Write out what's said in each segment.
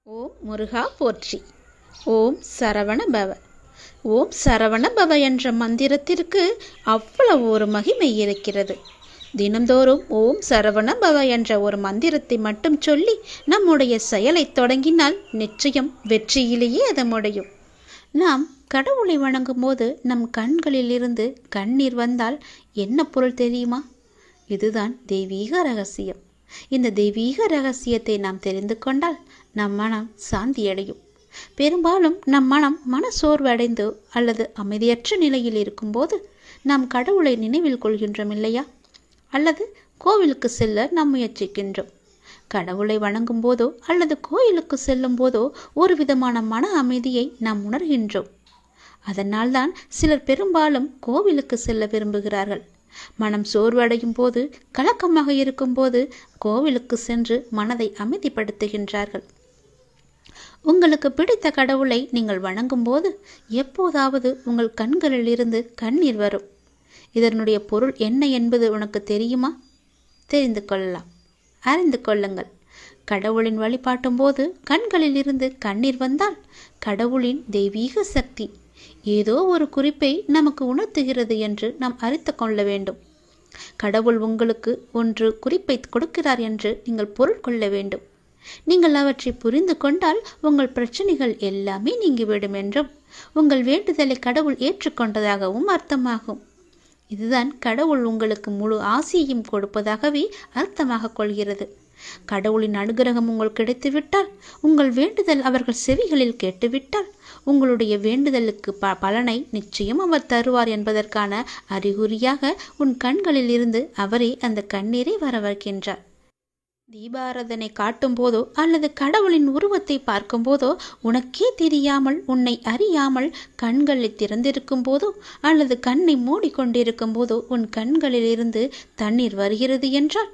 ஓம் முருகா போற்றி. ஓம் சரவண பவ. ஓம் சரவண பவ என்ற மந்திரத்திற்கு அவ்வளவு ஒரு மகிமை இருக்கிறது. தினந்தோறும் ஓம் சரவண பவ என்ற ஒரு மந்திரத்தை மட்டும் சொல்லி நம்முடைய செயலை தொடங்கினால் நிச்சயம் வெற்றியிலேயே அது முடியும். நாம் கடவுளை வணங்கும் போது நம் கண்களில் இருந்து கண்ணீர் வந்தால் என்ன பொருள் தெரியுமா? இதுதான் தெய்வீக ரகசியம். இந்த தெய்வீக ரகசியத்தை நாம் தெரிந்து கொண்டால் நம் மனம் சாந்தியடையும். பெரும்பாலும் நம் மன சோர்வடைந்து அல்லது அமைதியற்ற நிலையில் இருக்கும்போது நாம் கடவுளை நினைவில் கொள்கின்றோம் இல்லையா? அல்லது கோவிலுக்கு செல்ல நாம் முயற்சிக்கின்றோம். கடவுளை வணங்கும் போதோ அல்லது கோயிலுக்கு செல்லும் போதோ ஒரு விதமான மன அமைதியை நாம் உணர்கின்றோம். அதனால்தான் சிலர் பெரும்பாலும் கோவிலுக்கு செல்ல விரும்புகிறார்கள். மனம் சோர்வடையும் போது, கலக்கமாக இருக்கும்போது கோவிலுக்கு சென்று மனதை அமைதிப்படுத்துகின்றார்கள். உங்களுக்கு பிடித்த கடவுளை நீங்கள் வணங்கும் போது எப்போதாவது உங்கள் கண்களில் இருந்து கண்ணீர் வரும். இதனுடைய பொருள் என்ன என்பது உனக்கு தெரியுமா? தெரிந்து கொள்ளலாம், அறிந்து கொள்ளுங்கள். கடவுளின் வழிபாட்டும் போது கண்களில் இருந்து கண்ணீர் வந்தால் கடவுளின் தெய்வீக சக்தி ஏதோ ஒரு குறிப்பை நமக்கு உணர்த்துகிறது என்று நாம் அறிந்து கொள்ள வேண்டும். கடவுள் உங்களுக்கு ஒன்று குறிப்பை கொடுக்கிறார் என்று நீங்கள் பொருள் கொள்ள வேண்டும். நீங்கள் அவற்றை புரிந்து கொண்டால் உங்கள் பிரச்சனைகள் எல்லாமே நீங்கிவிடும் என்றும் உங்கள் வேண்டுதலை கடவுள் ஏற்றுக்கொண்டதாகவும் அர்த்தமாகும். இதுதான் கடவுள் உங்களுக்கு முழு ஆசியையும் கொடுப்பதாகவே அர்த்தமாக கொள்கிறது. கடவுளின் அனுகிரகம் உங்களுக்கு கிடைத்துவிட்டால், உங்கள் வேண்டுதல் அவர்கள் செவிகளில் கேட்டுவிட்டால், உங்களுடைய வேண்டுதலுக்கு பலனை நிச்சயம் அவர் தருவார் என்பதற்கான அறிகுறியாக உன் கண்களில் இருந்து அவரே அந்த கண்ணீரை வரவழைக்கின்றார். தீபாராதனை காட்டும் போதோ அல்லது கடவுளின் உருவத்தை பார்க்கும் போதோ உனக்கே தெரியாமல், உன்னை அறியாமல் கண்களை திறந்திருக்கும் போதோ அல்லது கண்ணை மூடிக்கொண்டிருக்கும் போதோ உன் கண்களில் இருந்து தண்ணீர் வருகிறது என்றால்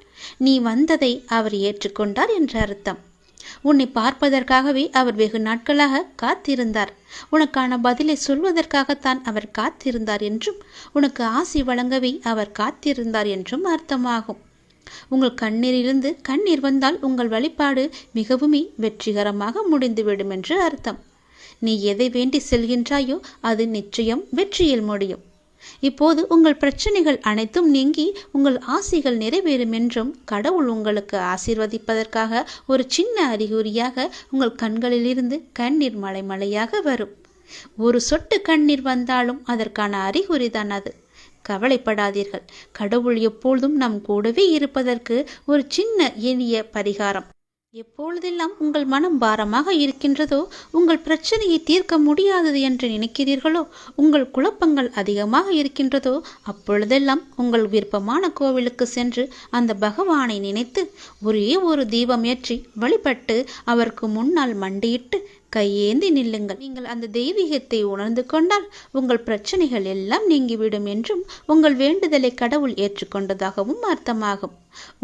நீ வந்ததை அவர் ஏற்றுக்கொண்டார் என்ற அர்த்தம். உன்னை பார்ப்பதற்காகவே அவர் வெகு நாட்களாக காத்திருந்தார். உனக்கான பதிலை சொல்வதற்காகத்தான் அவர் காத்திருந்தார் என்றும், உனக்கு ஆசி வழங்கவே அவர் காத்திருந்தார் என்றும் அர்த்தமாகும். உங்கள் கண்ணீரிலிருந்து கண்ணீர் வந்தால் உங்கள் வழிபாடு மிகவும் வெற்றிகரமாக முடிந்துவிடும் என்று அர்த்தம். நீ எதை வேண்டி செல்கின்றாயோ அது நிச்சயம் வெற்றியில் முடியும். இப்போது உங்கள் பிரச்சனைகள் அனைத்தும் நீங்கி உங்கள் ஆசைகள் நிறைவேறும் என்றும் கடவுள் உங்களுக்கு ஆசீர்வதிப்பதற்காக ஒரு சின்ன அறிகுறியாக உங்கள் கண்களிலிருந்து கண்ணீர் மலையாக வரும். ஒரு சொட்டு கண்ணீர் வந்தாலும் அதற்கான அறிகுறிதான் அது. கவலைப்படாதீர்கள். கடவுள் எப்பொழுதும் நம் கூடவே இருப்பதற்கு ஒரு சின்ன எளிய பரிகாரம். எப்பொழுதெல்லாம் உங்கள் மனம் பாரமாக இருக்கின்றதோ, உங்கள் பிரச்சனையை தீர்க்க முடியாதது என்று நினைக்கிறீர்களோ, உங்கள் குழப்பங்கள் அதிகமாக இருக்கின்றதோ, அப்பொழுதெல்லாம் உங்கள் விருப்பமான கோவிலுக்கு சென்று அந்த பகவானை நினைத்து ஒரே ஒரு தீபம் ஏற்றி வழிபட்டு அவருக்கு முன்னால் மண்டியிட்டு கையேந்தி நில்லுங்கள். நீங்கள் அந்த தெய்வீகத்தை உணர்ந்து கொண்டால் உங்கள் பிரச்சனைகள் எல்லாம் நீங்கிவிடும் என்றும் உங்கள் வேண்டுதலை கடவுள் ஏற்றுக்கொண்டதாகவும் அர்த்தமாகும்.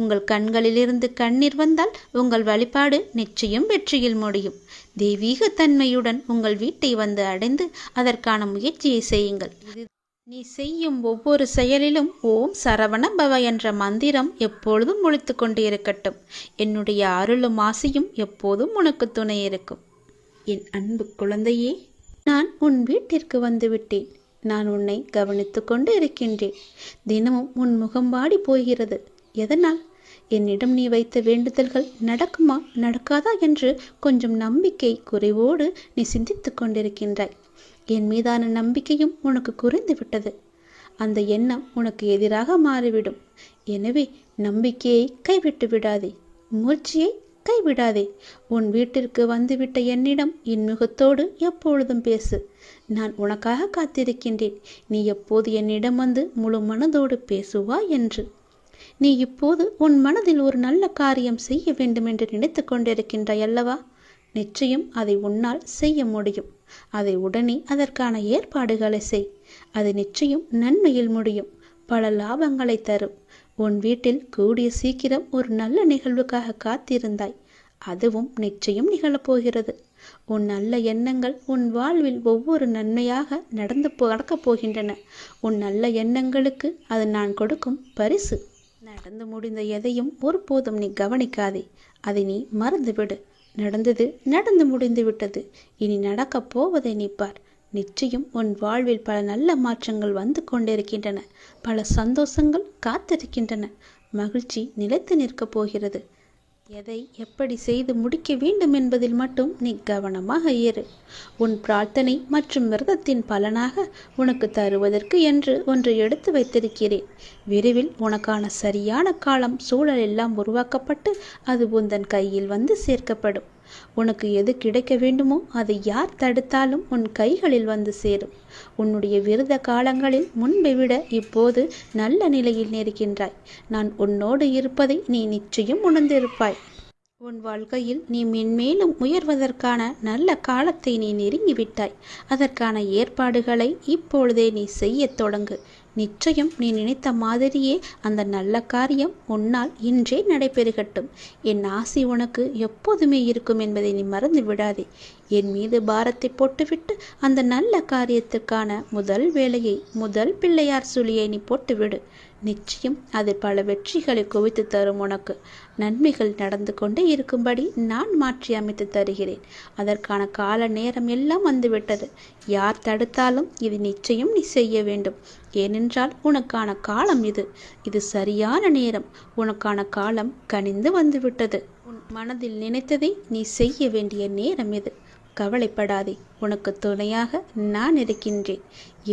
உங்கள் கண்களிலிருந்து கண்ணீர் வந்தால் உங்கள் வழிபாடு நிச்சயம் வெற்றியில் முடியும். தெய்வீக தன்மையுடன் உங்கள் வீட்டை வந்து அடைந்து அதற்கான முயற்சியை செய்யுங்கள். நீ செய்யும் ஒவ்வொரு செயலிலும் ஓம் சரவண பவ என்ற மந்திரம் எப்பொழுதும் ஒலித்து கொண்டே இருக்கட்டும். என்னுடைய அருளும் ஆசையும் எப்போதும் உனக்கு துணை இருக்கும். என் அன்பு குழந்தையே, நான் உன் வீட்டிற்கு வந்துவிட்டேன். நான் உன்னை கவனித்து கொண்டு இருக்கின்றேன். தினமும் உன் முகம் வாடி போகிறது. எதனால்? என்னிடம் நீ வைத்த வேண்டுதல்கள் நடக்குமா நடக்காதா என்று கொஞ்சம் நம்பிக்கை குறைவோடு நீ சிந்தித்து கொண்டிருக்கின்றாய். என் மீதான நம்பிக்கையும் உனக்கு குறைந்து விட்டது. அந்த எண்ணம் உனக்கு எதிராக மாறிவிடும். எனவே நம்பிக்கையை கைவிட்டு விடாதே, முயற்சியை கைவிடாதே. உன் வீட்டிற்கு வந்துவிட்ட என்னிடம் இன்முகத்தோடு எப்பொழுதும் பேசு. நான் உனக்காக காத்திருக்கின்றேன். நீ எப்போது என்னிடம் வந்து முழு மனதோடு பேசுவாய் என்று. நீ இப்போது உன் மனதில் ஒரு நல்ல காரியம் செய்ய வேண்டும் என்று நினைத்து கொண்டிருக்கின்றாய் அல்லவா? நிச்சயம் அதை உன்னால் செய்ய முடியும். அதை உடனே அதற்கான ஏற்பாடுகளை செய். அது நிச்சயம் நன்மையில் முடியும், பல லாபங்களை தரும். உன் வீட்டில் கூடிய சீக்கிரம் ஒரு நல்ல நிகழ்வுக்காக காத்திருந்தாய். அதுவும் நிச்சயம் நிகழப்போகிறது. உன் நல்ல எண்ணங்கள் உன் வாழ்வில் ஒவ்வொரு நன்மையாக நடக்கப் போகின்றன. உன் நல்ல எண்ணங்களுக்கு அது நான் கொடுக்கும் பரிசு. நடந்து முடிந்த எதையும் ஒருபோதும் நீ கவனிக்காதே. அதை நீ மறந்துவிடு. நடந்தது நடந்து முடிந்து விட்டது. இனி நடக்கப் போவதை நீ பார். நிச்சயம் உன் வாழ்வில் பல நல்ல மாற்றங்கள் வந்து கொண்டிருக்கின்றன. பல சந்தோஷங்கள் காத்திருக்கின்றன. மகிழ்ச்சி நிலைத்து நிற்கப் போகிறது. எதை எப்படி செய்து முடிக்க வேண்டும் என்பதில் மட்டும் நீ கவனமாக இரு. உன் பிரார்த்தனை மற்றும் விரதத்தின் பலனாக உனக்கு தருவதற்கு என்று ஒன்று எடுத்து வைத்திருக்கிறேன். விரைவில் உனக்கான சரியான காலம் சூழல் எல்லாம் உருவாக்கப்பட்டு அது உந்தன் கையில் வந்து சேர்க்கப்படும். உனக்கு எது கிடைக்க வேண்டுமோ அதை யார் தடுத்தாலும் உன் கைகளில் வந்து சேரும். உன்னுடைய விரத காலங்களில் முன்பை விட இப்போது நல்ல நிலையில் நிற்கின்றாய். நான் உன்னோடு இருப்பதை நீ நிச்சயம் உணர்ந்திருப்பாய். உன் வாழ்க்கையில் நீ மென்மேலும் உயர்வதற்கான நல்ல காலத்தை நீ நெருங்கிவிட்டாய். அதற்கான ஏற்பாடுகளை இப்பொழுதே நீ செய்ய தொடங்கு. நிச்சயம் நீ நினைத்த மாதிரியே அந்த நல்ல காரியம் உன்னால் இன்றே நடைபெறுகட்டும். என் ஆசி உனக்கு எப்போதுமே இருக்கும் என்பதை நீ மறந்து விடாதே. என் மீது பாரத்தை போட்டுவிட்டு அந்த நல்ல காரியத்திற்கான முதல் வேலையை, முதல் பிள்ளையார் சுழியை நீ போட்டுவிடு. நிச்சயம் அது பல வெற்றிகளை குவித்து தரும். உனக்கு நன்மைகள் நடந்து கொண்டே இருக்கும்படி நான் மாற்றி அமைத்து தருகிறேன். அதற்கான கால நேரம் எல்லாம் வந்துவிட்டது. யார் தடுத்தாலும் இது நிச்சயம் நீ செய்ய வேண்டும். ஏனென்றால் உனக்கான காலம் இது. இது சரியான நேரம். உனக்கான காலம் கனிந்து வந்துவிட்டது. உன் மனதில் நினைத்ததை நீ செய்ய வேண்டிய நேரம் இது. கவலைப்படாதே. உனக்கு துணையாக நான் இருக்கின்றேன்.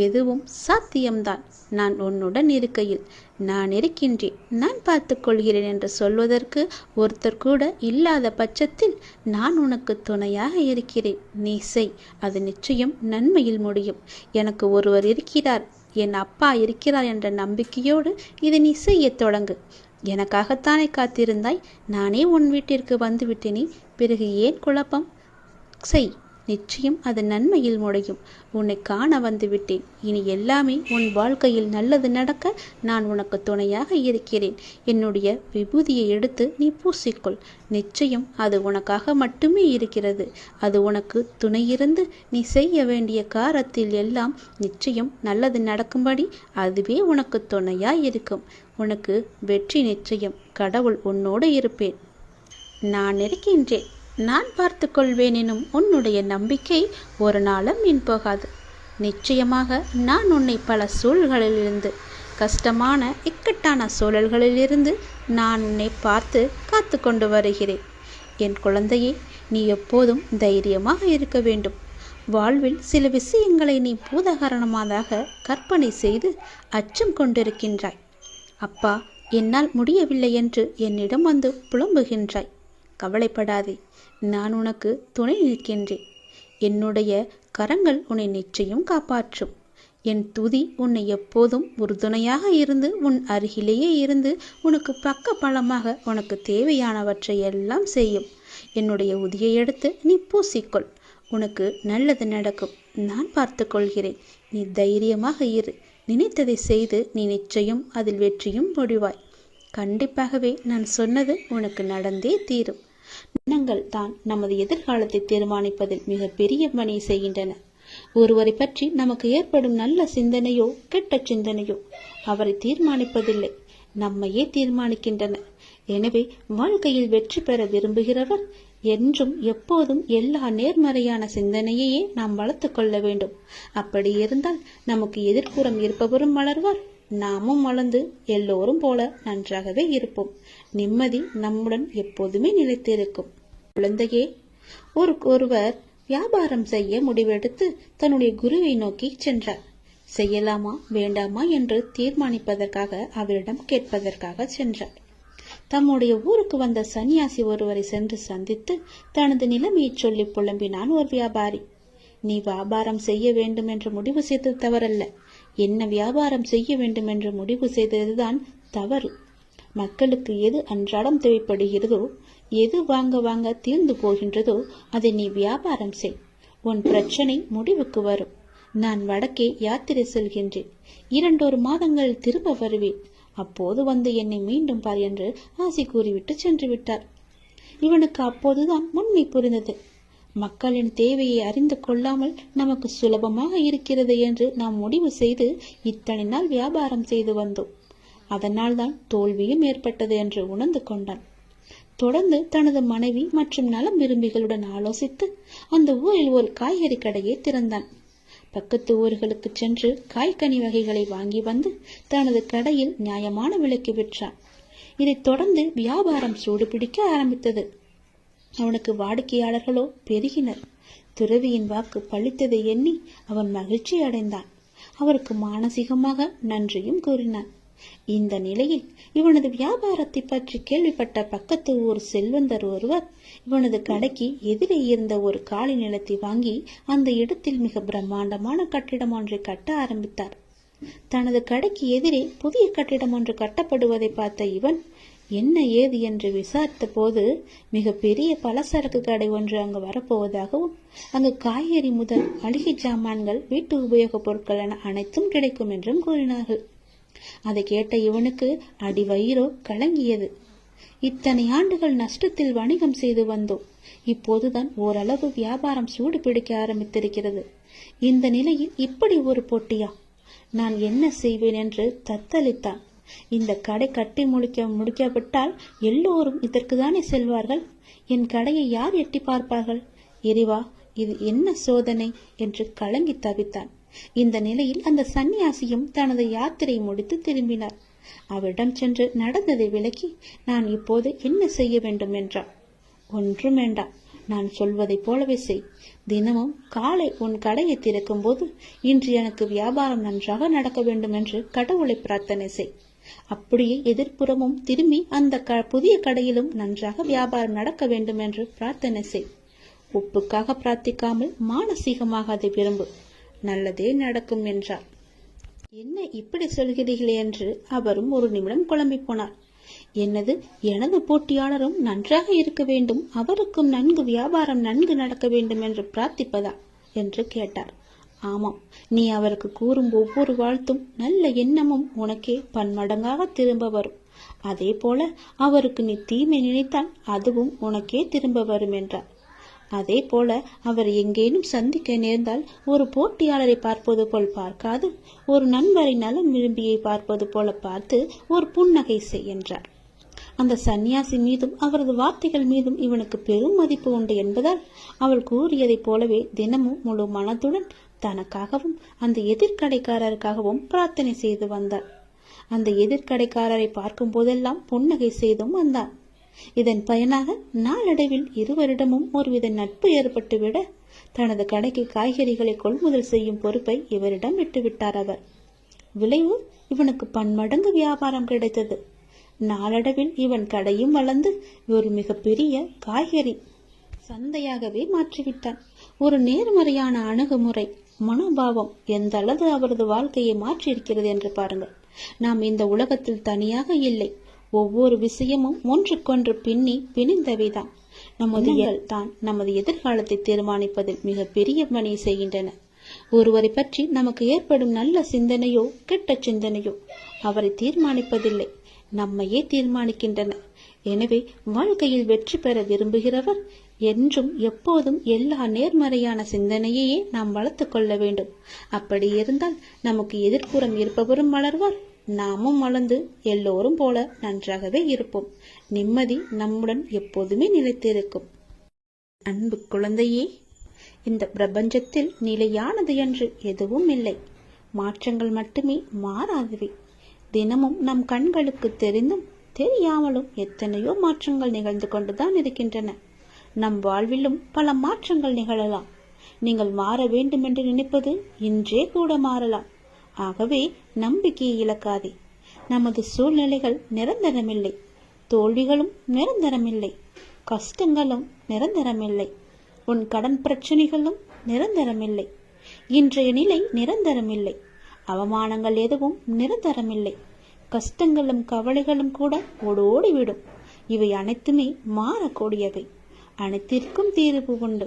எதுவும் சாத்தியம்தான். நான் உன்னுடன் இருக்கையில் நான் இருக்கின்றேன், நான் பார்த்து கொள்கிறேன் என்று சொல்வதற்கு ஒருத்தர் கூட இல்லாத பட்சத்தில் நான் உனக்கு துணையாக இருக்கிறேன். நீ செய். அது நிச்சயம் நன்மையில் முடியும். எனக்கு ஒருவர் இருக்கிறார், என் அப்பா இருக்கிறார் என்ற நம்பிக்கையோடு இதை நீ செய்ய தொடங்கு. எனக்காகத்தானே காத்திருந்தாய். நானே உன் வீட்டிற்கு வந்து விட்டேனே. பிறகு ஏன் குழப்பம்? செய். நிச்சயம் அது நன்மையில் முடியும். உன்னை காண வந்து விட்டேன். இனி எல்லாமே உன் வாழ்க்கையில் நல்லது நடக்க நான் உனக்கு துணையாக இருக்கிறேன். என்னுடைய விபூதியை எடுத்து நீ பூசிக்கொள். நிச்சயம் அது உனக்காக மட்டுமே இருக்கிறது. அது உனக்கு துணையிருந்து நீ செய்ய வேண்டிய காரியத்தில் எல்லாம் நிச்சயம் நல்லது நடக்கும்படி அதுவே உனக்கு துணையாய் இருக்கும். உனக்கு வெற்றி நிச்சயம். கடவுள் உன்னோடு இருப்பேன். நான் இருக்கின்றேன். நான் பார்த்து கொள்வேன் எனும் உன்னுடைய நம்பிக்கை ஒரு நாளும் வீண் போகாது. நிச்சயமாக நான் உன்னை பல சூழல்களிலிருந்து, கஷ்டமான இக்கட்டான சூழல்களிலிருந்து நான் உன்னை பார்த்து காத்து கொண்டு வருகிறேன். என் குழந்தையே, நீ எப்போதும் தைரியமாக இருக்க வேண்டும். வாழ்வில் சில விஷயங்களை நீ பூதகாரணமாக கற்பனை செய்து அச்சம் கொண்டிருக்கின்றாய். அப்பா, என்னால் முடியவில்லை என்று என்னிடம் வந்து புலம்புகின்றாய். கவலைப்படாதே. நான் உனக்கு துணை நிற்கின்றேன். என்னுடைய கரங்கள் உன்னை நிச்சயம் காப்பாற்றும். என் துதி உன்னை எப்போதும் உறுதுணையாக இருந்து உன் அருகிலேயே இருந்து உனக்கு பக்க பலமாக உனக்கு தேவையானவற்றை எல்லாம் செய்யும். என்னுடைய உதியை எடுத்து நீ பூசிக்கொள். உனக்கு நல்லது நடக்கும். நான் பார்த்து கொள்கிறேன். நீ தைரியமாக இரு. நினைத்ததை செய்து நீ நிச்சயம் அதில் வெற்றியும் முடிவாய். கண்டிப்பாகவே நான் சொன்னது உனக்கு நடந்தே தீரும். எண்ணங்கள் தான் நமது எதிர்காலத்தை தீர்மானிப்பதில் மிக பெரிய பணி செய்கின்றன. ஒருவரை பற்றி நமக்கு ஏற்படும் நல்ல சிந்தனையோ கெட்ட சிந்தனையோ அவரை தீர்மானிப்பதில்லை, நம்மையே தீர்மானிக்கின்றன. எனவே வாழ்க்கையில் வெற்றி பெற விரும்புகிறவர் என்றும் எப்போதும் எல்லா நேர்மறையான சிந்தனையையே நாம் வளர்த்து கொள்ள வேண்டும். அப்படி இருந்தால் நமக்கு எதிர்ப்புறம் இருப்பவரும் வளர்வார், நாமும் வளர்ந்து எல்லோரும் போல நன்றாகவே இருப்போம். நிம்மதி நம்முடன் எப்போதுமே நிலைத்திருக்கும். குழந்தையே, ஒருவர் வியாபாரம் செய்ய முடிவெடுத்து தன்னுடைய குருவை நோக்கி சென்றார். செய்யலாமா வேண்டாமா என்று தீர்மானிப்பதற்காக அவரிடம் கேட்பதற்காக சென்றார். தம்முடைய ஊருக்கு வந்த சன்னியாசி ஒருவரை சென்று சந்தித்து தனது நிலைமையை சொல்லி புலம்பினான் ஒரு வியாபாரி. நீ வியாபாரம் செய்ய வேண்டும் என்று முடிவு செய்தது தவறல்ல. என்ன வியாபாரம் செய்ய வேண்டும் என்று முடிவு செய்ததுதான் தவறு. மக்களுக்கு எது அன்றாடம் தேவைப்படுகிறதோ, எது வாங்க தீர்ந்து போகின்றதோ அதை நீ வியாபாரம் செய். உன் பிரச்சனை முடிவுக்கு வரும். நான் வடக்கே யாத்திரை செல்கின்றேன். 2 மாதங்களில் திரும்ப வருவேன். அப்போது வந்து என்னை மீண்டும் பார் என்று ஆசி கூறிவிட்டு சென்று விட்டார். இவனுக்கு அப்போதுதான் உண்மை புரிந்தது. மக்களின் தேவையை அறிந்து கொள்ளாமல் நமக்கு சுலபமாக இருக்கிறது என்று நாம் முடிவு செய்து இத்தனை நாள் வியாபாரம் செய்து வந்தோம். அதனால் தான் தோல்வியும் ஏற்பட்டது என்று உணர்ந்து கொண்டான். தொடர்ந்து தனது மனைவி மற்றும் நலம் விரும்பிகளுடன் ஆலோசித்து அந்த ஊரில் ஒரு காய்கறி கடையை திறந்தான். பக்கத்து ஊர்களுக்கு சென்று காய்கனி வகைகளை வாங்கி வந்து தனது கடையில் நியாயமான விலைக்கு விற்றான். இதைத் தொடர்ந்து வியாபாரம் சூடுபிடிக்க ஆரம்பித்தது. அவனுக்கு வாடிக்கையாளர்களோ பெருகினர். துறவியின் வாக்கு பழித்ததை எண்ணி அவன் மகிழ்ச்சி அடைந்தான். அவருக்கு மானசீகமாக நன்றியும் கூறினான். இந்த நிலையில் இவனது வியாபாரத்தை பற்றி கேள்விப்பட்ட பக்கத்து ஊர் செல்வந்தர் ஒருவர் இவனது கடைக்கு எதிரே இருந்த ஒரு காலி நிலத்தை வாங்கி அந்த இடத்தில் மிக பிரம்மாண்டமான கட்டிடம் ஒன்றை கட்ட ஆரம்பித்தார். தனது கடைக்கு எதிரே புதிய கட்டிடம் ஒன்று கட்டப்படுவதை பார்த்த இவன் என்ன ஏது என்று விசாரித்த போது மிக பெரிய பலசரக்கு கடை ஒன்று அங்கு வரப்போவதாகவும் அங்கு காய்கறி முதல் மளிகை சாமான்கள் வீட்டு உபயோகப் பொருட்கள் என அனைத்தும் கிடைக்கும் என்றும் கூறினார்கள். அதை கேட்ட இவனுக்கு அடிவயிறோ கலங்கியது. இத்தனை ஆண்டுகள் நஷ்டத்தில் வணிகம் செய்து வந்தோம். இப்போதுதான் ஓரளவு வியாபாரம் சூடு பிடிக்க ஆரம்பித்திருக்கிறது. இந்த நிலையில் இப்படி ஒரு போட்டியா? நான் என்ன செய்வேன் என்று தத்தளித்தான். இந்த கடை கட்டி முடிக்காவிட்டால் எல்லோரும் இதற்குதானே செல்வார்கள். என் கடையை யார் எட்டி பார்ப்பார்கள்? இறைவா, இது என்ன சோதனை என்று கலங்கி தவித்தான். இந்த நிலையில் அந்த சன்னியாசியும் தனது யாத்திரை முடித்து திரும்பினார். அவரிடம் சென்று நடந்ததை விளக்கி, நான் இப்போது என்ன செய்ய வேண்டும் என்றார். ஒன்றும் வேண்டாம், நான் சொல்வதை போலவே செய். தினமும் காலை உன் கடையை திறக்கும் போது இன்று எனக்கு வியாபாரம் நன்றாக நடக்க வேண்டும் என்று கடவுளை பிரார்த்தனை செய். அப்படியே எதிர்ப்புறமும் திரும்பி அந்த புதிய கடையிலும் நன்றாக வியாபாரம் நடக்க வேண்டும் என்று பிரார்த்தனை செய். உப்புக்காக பிரார்த்திக்காமல் மானசீகமாக அதை விரும்பு. நல்லதே நடக்கும் என்றார். என்ன இப்படி சொல்கிறீர்களே என்று அவரும் ஒரு நிமிடம் குழம்பி போனார். என்னது, எனது போட்டியாளரும் நன்றாக இருக்க வேண்டும், அவருக்கும் நன்கு வியாபாரம் நன்கு நடக்க வேண்டும் என்று பிரார்த்திப்பதா என்று கேட்டார். ஆமாம், நீ அவருக்கு கூறும் ஒவ்வொரு வாழ்த்தும் நல்ல எண்ணமும் உனக்கே பன்மடங்காக திரும்ப வரும். அதே போல அவருக்கு நீ தீமை நினைத்தால் அதுவும் உனக்கே திரும்ப வரும் என்றார். அதே போல அவர் எங்கேனும் சந்திக்க நேர்ந்தால் ஒரு போட்டியாளரை பார்ப்பது போல் பார்க்காது ஒரு நண்பரை நலம் விரும்பியை பார்ப்பது போல பார்த்து ஒரு புன்னகை செய் என்றார். அந்த சன்னியாசி மீதும் அவரது வார்த்தைகள் மீதும் இவனுக்கு பெரும் மதிப்பு உண்டு என்பதால் அவள் கூறியதைப் போலவே தினமும் முழு மனதுடன் தனக்காகவும் அந்த எதிர்கடைக்காரருக்காகவும் பிரார்த்தனை செய்து வந்தார். அந்த எதிர்கடைக்காரரை பார்க்கும் போதெல்லாம் புன்னகை செய்தும் வந்தார். இதன் பயனாக நாளடைவில் இருவரிடமும் ஒருவித நட்பு ஏற்பட்டுவிட தனது கடைக்கு காய்கறிகளை கொள்முதல் செய்யும் பொறுப்பை இவரிடம் விட்டுவிட்டார் அவர். விளைவு, இவனுக்கு பன்மடங்கு வியாபாரம் கிடைத்தது. நாளடைவில் இவன் கடையும் வளர்ந்து ஒரு மிகப்பெரிய காய்கறி சந்தையாகவே மாற்றிவிட்டான். ஒரு நேர்மறையான அணுகுமுறை, மனோபாவம் எந்த அளவு அவரது வாழ்க்கையை மாற்றியிருக்கிறது என்று பாருங்கள். நாம் இந்த உலகத்தில் தனியாக இல்லை. ஒவ்வொரு விஷயமும் ஒன்றுக்கொன்று பிணிந்தவைதான். நமது தான் நமது எதிர்காலத்தை தீர்மானிப்பதில் மிக பெரிய பணியை செய்கின்றன. ஒருவரை பற்றி நமக்கு ஏற்படும் நல்ல சிந்தனையோ கெட்ட சிந்தனையோ அவரை தீர்மானிப்பதில்லை, நம்மையே தீர்மானிக்கின்றன. எனவே வாழ்க்கையில் வெற்றி பெற விரும்புகிறவர் என்றும் எப்போதும் எல்லா நேர்மறையான சிந்தனையையே நாம் வளர்த்து கொள்ள வேண்டும். அப்படி இருந்தால் நமக்கு எதிர்ப்புறம் இருப்பவரும் வளர்வார், நாமும் வளர்ந்து எல்லோரும் போல நன்றாகவே இருப்போம். நிம்மதி நம்முடன் எப்போதுமே நிலைத்திருக்கும். அன்பு குழந்தையே, இந்த பிரபஞ்சத்தில் நிலையானது என்று எதுவும் இல்லை. மாற்றங்கள் மட்டுமே மாறாதவை. தினமும் நம் கண்களுக்கு தெரிந்தும் தெரியாமலும் எத்தனையோ மாற்றங்கள் நிகழ்ந்து கொண்டுதான் இருக்கின்றன. நம் வாழ்விலும் பல மாற்றங்கள் நிகழலாம். நீங்கள் மாற வேண்டும் என்று நினைப்பது இன்றே கூட மாறலாம். ஆகவே நம்பிக்கையை இழக்காதே. நமது சூழ்நிலைகள் நிரந்தரமில்லை, தோல்விகளும் நிரந்தரமில்லை, கஷ்டங்களும் நிரந்தரமில்லை, உன் கடன் பிரச்சனைகளும் நிரந்தரமில்லை, இன்றைய நிலை நிரந்தரமில்லை, அவமானங்கள் எதுவும் நிரந்தரமில்லை, கஷ்டங்களும் கவலைகளும் கூட ஓடோடிவிடும். இவை அனைத்துமே மாறக்கூடியவை. அனைத்திற்கும் தீர்வு உண்டு.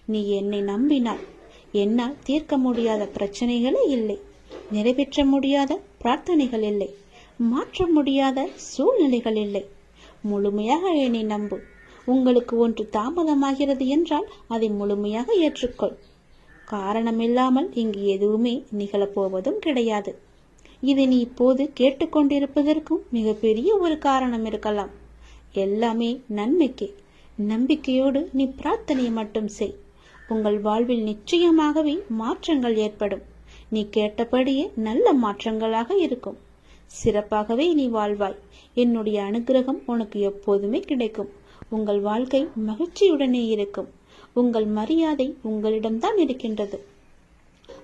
நீ என்னை நம்பினார் என்னால் தீர்க்க முடியாத பிரச்சனைகளே இல்லை, நிறைவேற்ற முடியாத பிரார்த்தனைகள் இல்லை, மாற்ற முடியாத சூழ்நிலைகள் இல்லை. முழுமையாக என்னை நம்பு. உங்களுக்கு ஒன்று தாமதமாகிறது என்றால் அதை முழுமையாக ஏற்றுக்கொள். காரணமில்லாமல் இங்கு எதுவுமே நிகழப்போவதும் கிடையாது. இதை நீ இப்போது கேட்டுக்கொண்டிருப்பதற்கும் மிகப்பெரிய ஒரு காரணம் இருக்கலாம். எல்லாமே நன்மைக்கே. நம்பிக்கையோடு நீ பிரார்த்தனை மட்டும் செய். உங்கள் வாழ்வில் நிச்சயமாகவே மாற்றங்கள் ஏற்படும். நீ கேட்டபடியே நல்ல மாற்றங்களாக இருக்கும். சிறப்பாகவே நீ வாழ்வாய். என்னுடைய அனுகிரகம் உனக்கு எப்போதுமே கிடைக்கும். உங்கள் வாழ்க்கை மகிழ்ச்சியுடனே இருக்கும். உங்கள் மரியாதை உங்களிடம்தான் இருக்கின்றது.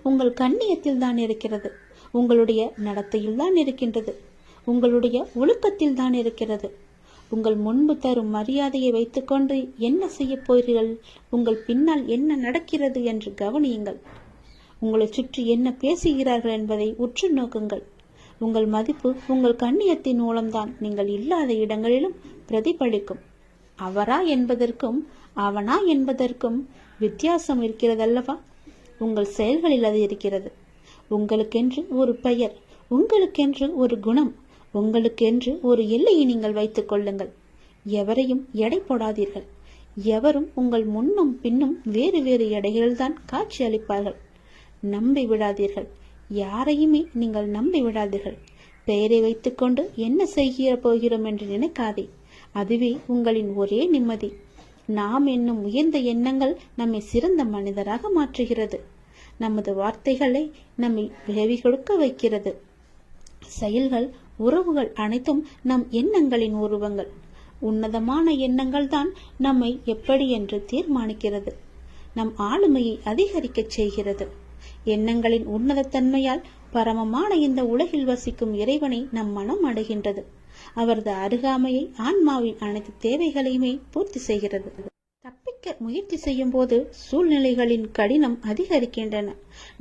உங்கள் கண்ணியத்தில் தான் இருக்கிறது. உங்களுடைய நடத்தையில் தான் இருக்கின்றது. உங்களுடைய ஒழுக்கத்தில் தான் இருக்கிறது. உங்கள் முன்பு தரும் மரியாதையை வைத்துக்கொண்டு என்ன செய்ய போகிறீர்கள், உங்கள் பின்னால் என்ன நடக்கிறது என்று கவனியுங்கள். உங்களை சுற்றி என்ன பேசுகிறார்கள் என்பதை உற்று நோக்குங்கள். உங்கள் மதிப்பு உங்கள் கண்ணியத்தின் மூலம்தான் நீங்கள் இல்லாத இடங்களிலும் பிரதிபலிக்கும். அவரா என்பதற்கும் அவனா என்பதற்கும் வித்தியாசம் இருக்கிறதல்லவா? உங்கள் செயல்களில் அது இருக்கிறது. உங்களுக்கென்று ஒரு பெயர், உங்களுக்கென்று ஒரு குணம், உங்களுக்கென்று ஒரு எல்லையை நீங்கள் வைத்துக் கொள்ளுங்கள். எவரையும் எடை போடாதீர்கள். எவரும் உங்கள் முன்னும் பின்னும் வேறு வேறு எடைகள்தான் காட்சி அளிப்பார்கள். நம்பி விடாதீர்கள். யாரையுமே நீங்கள் நம்பி விடாதீர்கள். பெயரை வைத்துக்கொண்டு என்ன செய்ய போகிறோம் என்று நினைக்காதே. அதுவே உங்களின் ஒரே நிம்மதி. நாம் என்னும் உயர்ந்த எண்ணங்கள் நம்மை சிறந்த மனிதராக மாற்றுகிறது. நமது வார்த்தைகளை நம்மை விளைவி கொடுக்க வைக்கிறது. செயல்கள், உறவுகள் அனைத்தும் நம் எண்ணங்களின் உருவங்கள். உன்னதமான எண்ணங்கள் தான் நம்மை எப்படி என்று தீர்மானிக்கிறது. நம் ஆளுமையை அதிகரிக்க செய்கிறது. எண்ணங்களின் உன்னதத்தன்மையால் பரமமான இந்த உலகில் வசிக்கும் இறைவனை நம் மனம் அடைகின்றது. அவரது அருகாமையை ஆன்மாவின் அனைத்து தேவைகளையுமே பூர்த்தி செய்கிறது. தப்பிக்க முயற்சி செய்யும் போது சூழ்நிலைகளின் கடினம் அதிகரிக்கின்றன.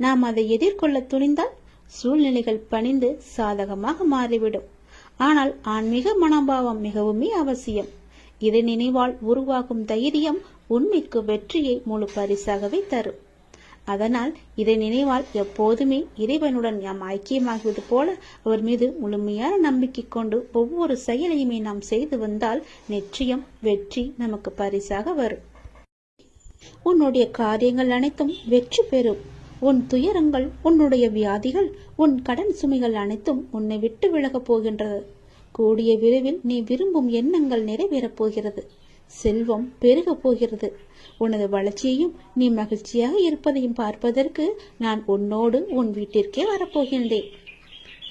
நாம் அதை எதிர்கொள்ள துணிந்தால் சூழ்நிலைகள் பணிந்து சாதகமாக மாறிவிடும். ஆனால் ஆன்மீக மனோபாவம் மிகவுமே அவசியம். இதை நினைவால் உருவாகும் தைரியம் உண்மைக்கு வெற்றியை முழு பரிசாகவே தரும். அதனால் இதை நினைவால் எப்போதுமே இறைவனுடன் நாம் ஐக்கியமாகுவது போல அவர் மீது முழுமையான நம்பிக்கை கொண்டு ஒவ்வொரு செயலையுமே நாம் செய்து வந்தால் நிச்சயம் வெற்றி நமக்கு பரிசாக வரும். உன்னுடைய காரியங்கள் அனைத்தும் வெற்றி பெறும். உன் துயரங்கள், உன்னுடைய வியாதிகள், உன் கடன் சுமைகள் அனைத்தும் உன்னை விட்டு விலகப் போகின்றது. கூடிய விரைவில் நீ விரும்பும் எண்ணங்கள் நிறைவேறப் போகிறது. செல்வம் பெருகப் போகிறது. உனது வளர்ச்சியையும் நீ மகிழ்ச்சியாக இருப்பதையும் பார்ப்பதற்கு நான் உன்னோடு உன் வீட்டிற்கே வரப்போகின்றேன்.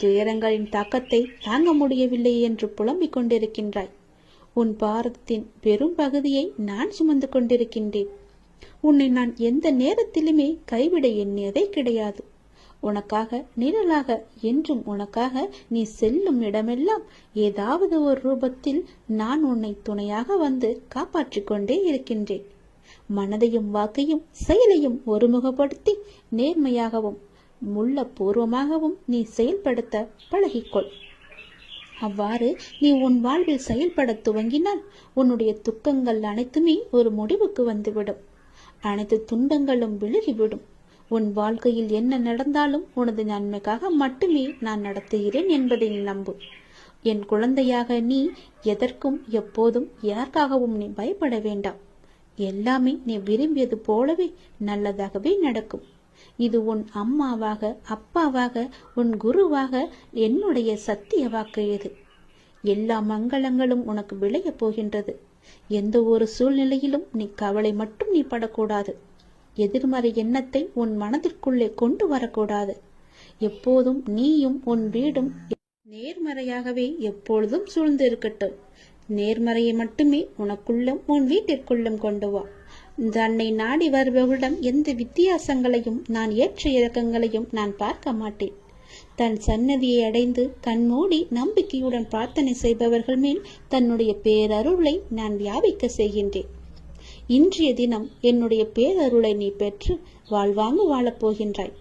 துயரங்களின் தாக்கத்தை தாங்க முடியவில்லை என்று புலம்பிக் கொண்டிருக்கின்றாய். உன் பாரதத்தின் பெரும் பகுதியை நான் சுமந்து கொண்டிருக்கின்றேன். உன்னை நான் எந்த நேரத்திலுமே கைவிட எண்ணியதே கிடையாது. உனக்காக நிழலாக, என்றும் உனக்காக நீ செல்லும் இடமெல்லாம் ஏதாவது ஒரு ரூபத்தில் நான் உன்னை துணையாக வந்து காப்பாற்றிக் கொண்டே இருக்கின்றேன். மனதையும் வாக்கையும் செயலையும் ஒருமுகப்படுத்தி நேர்மையாகவும் முள்ளப்பூர்வமாகவும் நீ செயல்படுத்த பழகிக்கொள். அவ்வாறு நீ உன் வாழ்வில் செயல்பட துவங்கினால் உன்னுடைய துக்கங்கள் அனைத்துமே ஒரு முடிவுக்கு வந்துவிடும். அனைத்து துன்பங்களும் விலகிவிடும். உன் வாழ்க்கையில் என்ன நடந்தாலும் உனது நன்மைக்காக மட்டுமே நான் நடத்துகிறேன் என்பதை நீ நம்பு. என் குழந்தையாக நீ எதற்கும் எப்போதும் யாருக்காகவும் நீ பயப்பட வேண்டாம். எல்லாமே நீ விரும்பியது போலவே நல்லதாகவே நடக்கும். இது உன் அம்மாவாக, அப்பாவாக, உன் குருவாக என்னுடைய சத்திய வாக்கு. இது எல்லா மங்களங்களும் உனக்கு விளையப் போகின்றது. எந்த ஒரு சூழ்நிலையிலும் நீ கவலை மட்டும் நீ படக்கூடாது. எதிர்மறை எண்ணத்தை உன் மனதிற்குள்ளே கொண்டு வரக்கூடாது. எப்போதும் நீயும் உன் வீடும் நேர்மறையாகவே எப்பொழுதும் சூழ்ந்து இருக்கட்டும். நேர்மறையை மட்டுமே உனக்குள்ளும் உன் வீட்டிற்குள்ளும் கொண்டு வா. தன்னை நாடி வருபவர்களிடம் எந்த வித்தியாசங்களையும் நான் ஏற்ற இறக்கங்களையும் நான் பார்க்க மாட்டேன். தன் சன்னதியை அடைந்து கண்மூடி நம்பிக்கையுடன் பிரார்த்தனை செய்பவர்கள் மேல் தன்னுடைய பேரருளை நான் வியாபிக்க செய்கின்றேன். இன்றைய தினம் என்னுடைய பேரருளை நீ பெற்று வாழ்வாங்கு வாழப்போகின்றாய்.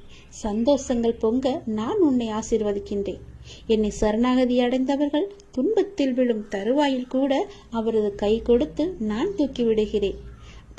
சந்தோஷங்கள் பொங்க நான் உன்னை ஆசீர்வதிக்கின்றேன். என்னை சரணாகதி அடைந்தவர்கள் துன்பத்தில் விழும் தருவாயில் கூட அவரது கை கொடுத்து நான் தூக்கி விடுகிறேன்.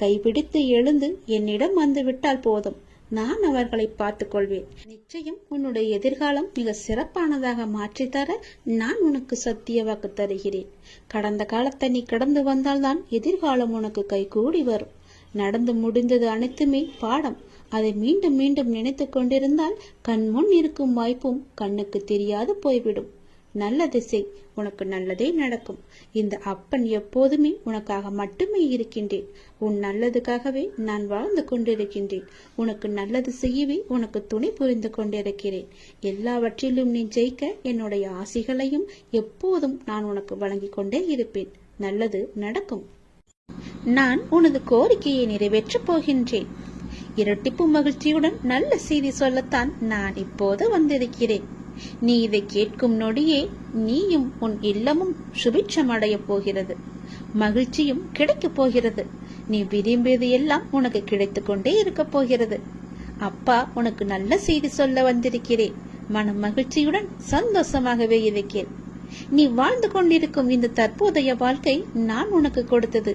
கைப்பிடித்து எழுந்து என்னிடம் வந்து விட்டால் போதும், நான் அவர்களை பார்த்துக் கொள்வேன். நிச்சயம் உன்னுடைய எதிர்காலம் மிக சிறப்பானதாக மாற்றித்தர நான் உனக்கு சத்திய வாக்கு தருகிறேன். கடந்த காலத்தை நீ கடந்து வந்தால்தான் எதிர்காலம் உனக்கு கைகூடி வரும். நடந்து முடிந்தது அனைத்துமே பாடம். அதை மீண்டும் மீண்டும் நினைத்து கொண்டிருந்தால் கண் முன் இருக்கும் வாய்ப்பும் கண்ணுக்கு தெரியாது போய்விடும். நல்லது செய், உனக்கு நல்லதே நடக்கும். இந்த அப்பன் எப்போதுமே உனக்காக மட்டுமே இருக்கின்றேன். உன் நல்லதுக்காகவே நான் வாழ்ந்து கொண்டிருக்கின்றேன். உனக்கு நல்லது செய்யவே உனக்கு துணை புரிந்து கொண்டிருக்கிறேன். எல்லாவற்றிலும் நீ ஜெயிக்க என்னுடைய ஆசைகளையும் எப்போதும் நான் உனக்கு வழங்கிக் கொண்டே இருப்பேன். நல்லது நடக்கும். நான் உனது கோரிக்கையை நிறைவேற்றப் போகின்றேன். இரட்டிப்பு மகிழ்ச்சியுடன் நல்ல செய்தி சொல்லத்தான் நான் இப்போது வந்திருக்கிறேன். நீ இதை கேட்கும் நொடியே நீயும் உன் இல்லமும் சுபிட்சம் அடைய போகிறது. மகிழ்ச்சியும் கிடைக்கப் போகிறது. நீ விரும்பியது எல்லாம் உனக்கு கிடைத்து கொண்டே இருக்க போகிறது. அப்பா உனக்கு நல்ல செய்தி சொல்ல வந்திருக்கிறேன். மன மகிழ்ச்சியுடன் சந்தோஷமாகவே இருக்கிறேன். நீ வாழ்ந்து கொண்டிருக்கும் இந்த தற்போதைய வாழ்க்கை நான் உனக்கு கொடுத்தது.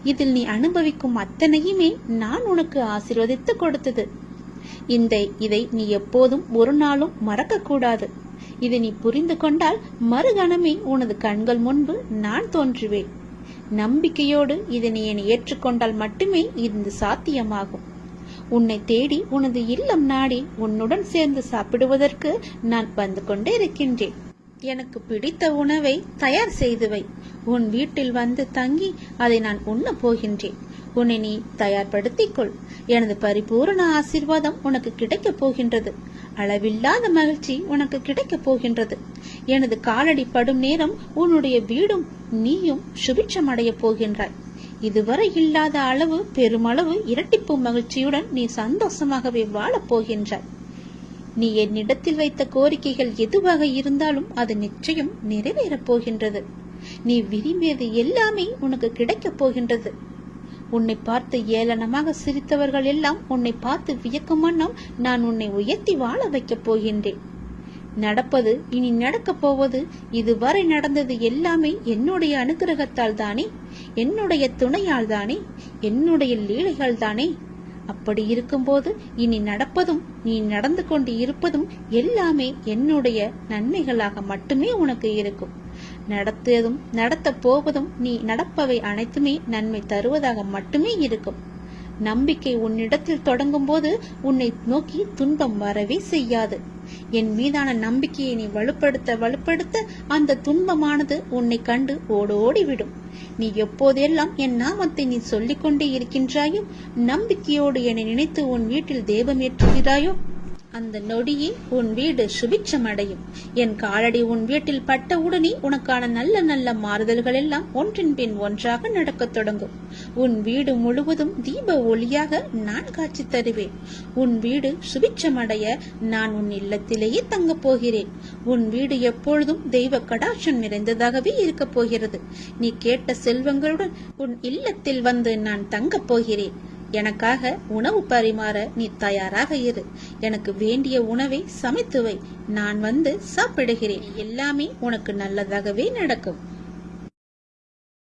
இதில் நீ அனுபவிக்கும் அத்தனையுமே நான் உனக்கு ஆசீர்வதித்து கொடுத்தது. இதை நீ எப்போதும் ஒரு நாளும் மறக்க கூடாது. இதை நீ புரிந்து கொண்டால் மறுகணமே உனது கண்கள் முன்பு நான் தோன்றுவேன். நம்பிக்கையோடு இதனை நீ ஏற்றுக்கொண்டால் மட்டுமே இது சாத்தியமாகும். உன்னை தேடி உனது இல்லம் நாடி உன்னுடன் சேர்ந்து சாப்பிடுவதற்கு நான் வந்து கொண்டே இருக்கின்றேன். எனக்கு பிடித்த உணவை தயார் செய்து வை. உன் வீட்டில் வந்து தங்கி அதை நான் உண்ண போகின்றேன். உன்னை நீ தயார்படுத்திக் கொள். எனது பரிபூரண ஆசீர்வாதம் உனக்கு கிடைக்கப் போகின்றது. அளவில்லாத மகிழ்ச்சி உனக்கு கிடைக்கப் போகின்றது. எனது காலடி படும் நேரம் உன்னுடைய வீடும் நீயும் சுபிட்சம் அடைய போகின்றாய். இதுவரை இல்லாத அளவு பெருமளவு இரட்டிப்பு மகிழ்ச்சியுடன் நீ சந்தோஷமாகவே வாழப் போகின்றாய். நீ என்னிடத்தில் வைத்த கோரிக்கைகள் எதுவாக இருந்தாலும் அது நிச்சயம் நிறைவேறப் போகின்றது. நீ விரும்பியது எல்லாமே உனக்கு கிடைக்கப் போகின்றது. உன்னை பார்த்து ஏளனமாக சிரித்தவர்கள் எல்லாம் உன்னை பார்த்து வியக்கும் வண்ணம் நான் உன்னை உயர்த்தி வாழ வைக்கப் போகின்றேன். நடப்பது இனி நடக்கப் போவது இதுவரை நடந்தது எல்லாமே என்னுடைய அனுகிரகத்தால் தானே, என்னுடைய துணையால் தானே, என்னுடைய லீலைகள் தானே. அப்படி இருக்கும்போது இனி நடப்பதும் நீ நடந்து கொண்டு இருப்பதும் எல்லாமே என்னுடைய நன்மைகளாக மட்டுமே உனக்கு இருக்கும். நடத்தியதும் நடத்த போவதும் நீ நடப்பவை அனைத்துமே நன்மை தருவதாக மட்டுமே இருக்கும். நம்பிக்கை உன்னிடத்தில் தொடங்கும் போது உன்னை நோக்கி துன்பம் வரவே செய்யாது. என் மீதான நம்பிக்கையை நீ வலுப்படுத்த அந்த துன்பமானது உன்னை கண்டு ஓடோடிவிடும். நீ எப்போதெல்லாம் என் நாமத்தை நீ சொல்லிக் கொண்டே இருக்கின்றாயோ, நம்பிக்கையோடு என்னை நினைத்து உன் வீட்டில் தெய்வம் ஏற்றுகிறாயோ, அந்த நொடியே உன் வீடு சுபிட்சம் அடையும். என் காலடி உன் வீட்டில் பட்டவுடனே உனக்கான நல்ல நல்ல மாறுதல்கள் எல்லாம் ஒன்றின் பின் ஒன்றாக நடக்கத் தொடங்கும். உன் வீடு முழுவதும் தீப ஒளியாக நான் காட்சி தருவேன். உன் வீடு சுபிட்சம் அடைய நான் உன் இல்லத்திலேயே தங்கப் போகிறேன். உன் வீடு எப்பொழுதும் தெய்வ கடாட்சம் நிறைந்ததாகவே இருக்கப் போகிறது. நீ கேட்ட செல்வங்களுடன் உன் இல்லத்தில் வந்து நான் தங்கப் போகிறேன். எனக்காக உணவு பரிமாற நீ தயாராக இரு. எனக்கு வேண்டிய உணவை சமைத்து வை. நான் வந்து சாப்பிடுகிறேன். எல்லாமே உனக்கு நல்லதாகவே நடக்கும்.